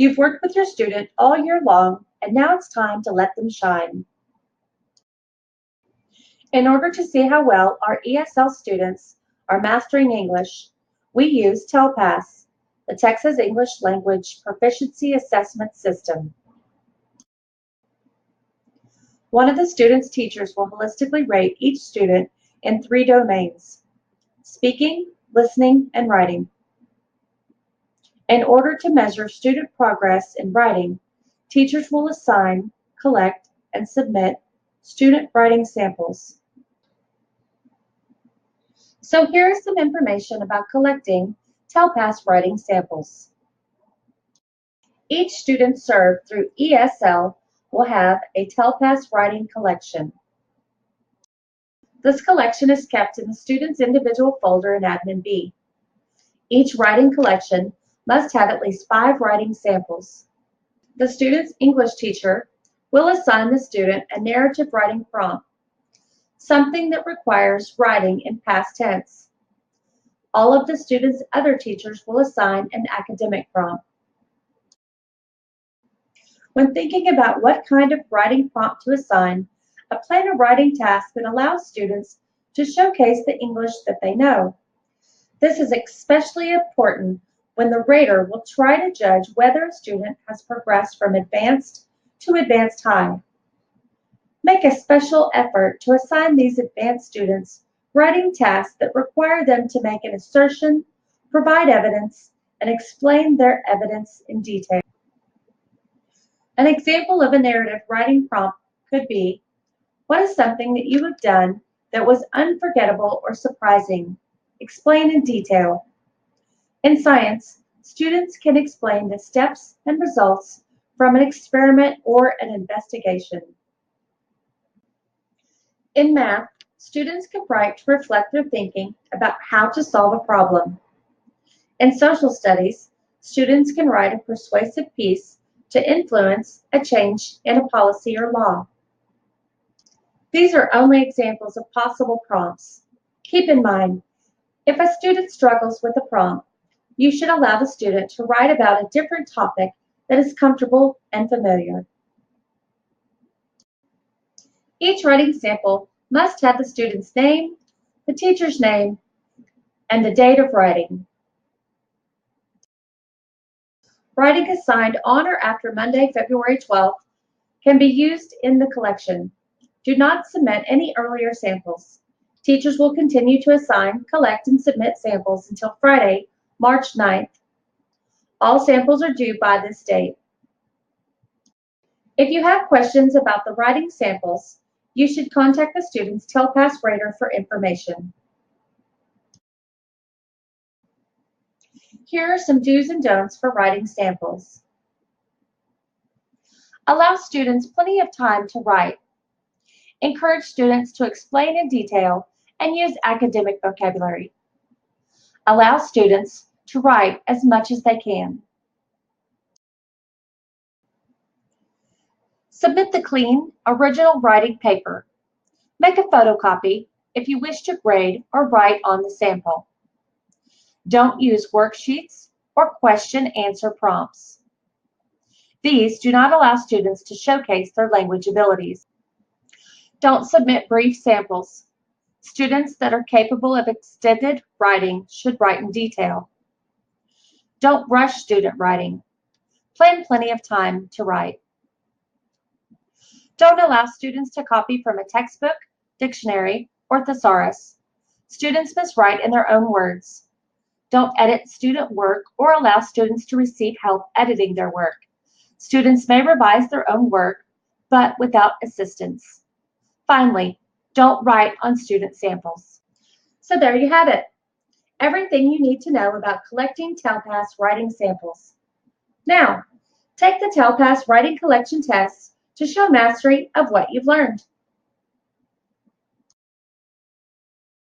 You've worked with your student all year long, and now it's time to let them shine. In order to see how well our ESL students are mastering English, we use TELPAS, the Texas English Language Proficiency Assessment System. One of the student's teachers will holistically rate each student in 3 domains: speaking, listening, and writing. In order to measure student progress in writing, teachers will assign, collect, and submit student writing samples. So here is some information about collecting TELPAS writing samples. Each student served through ESL will have a TELPAS writing collection. This collection is kept in the student's individual folder in Admin B. Each writing collection must have at least 5 writing samples. The student's English teacher will assign the student a narrative writing prompt, something that requires writing in past tense. All of the student's other teachers will assign an academic prompt. When thinking about what kind of writing prompt to assign, a planner writing task that allows students to showcase the English that they know. This is especially important when the rater will try to judge whether a student has progressed from advanced to advanced high. Make a special effort to assign these advanced students writing tasks that require them to make an assertion, provide evidence, and explain their evidence in detail. An example of a narrative writing prompt could be, what is something that you have done that was unforgettable or surprising? Explain in detail. In science, students can explain the steps and results from an experiment or an investigation. In math, students can write to reflect their thinking about how to solve a problem. In social studies, students can write a persuasive piece to influence a change in a policy or law. These are only examples of possible prompts. Keep in mind, if a student struggles with a prompt, you should allow the student to write about a different topic that is comfortable and familiar. Each writing sample must have the student's name, the teacher's name, and the date of writing. Writing assigned on or after Monday, February 12th can be used in the collection. Do not submit any earlier samples. Teachers will continue to assign, collect, and submit samples until Friday, March 9th. All samples are due by this date. If you have questions about the writing samples, you should contact the student's TELPAS rater for information. Here are some do's and don'ts for writing samples. Allow students plenty of time to write. Encourage students to explain in detail and use academic vocabulary. Allow students to write as much as they can. Submit the clean, original writing paper. Make a photocopy if you wish to grade or write on the sample. Don't use worksheets or question-answer prompts. These do not allow students to showcase their language abilities. Don't submit brief samples. Students that are capable of extended writing should write in detail. Don't rush student writing. Plan plenty of time to write. Don't allow students to copy from a textbook, dictionary, or thesaurus. Students must write in their own words. Don't edit student work or allow students to receive help editing their work. Students may revise their own work, but without assistance. Finally, don't write on student samples. So there you have it. Everything you need to know about collecting TELPAS writing samples. Now, take the TELPAS writing collection test to show mastery of what you've learned.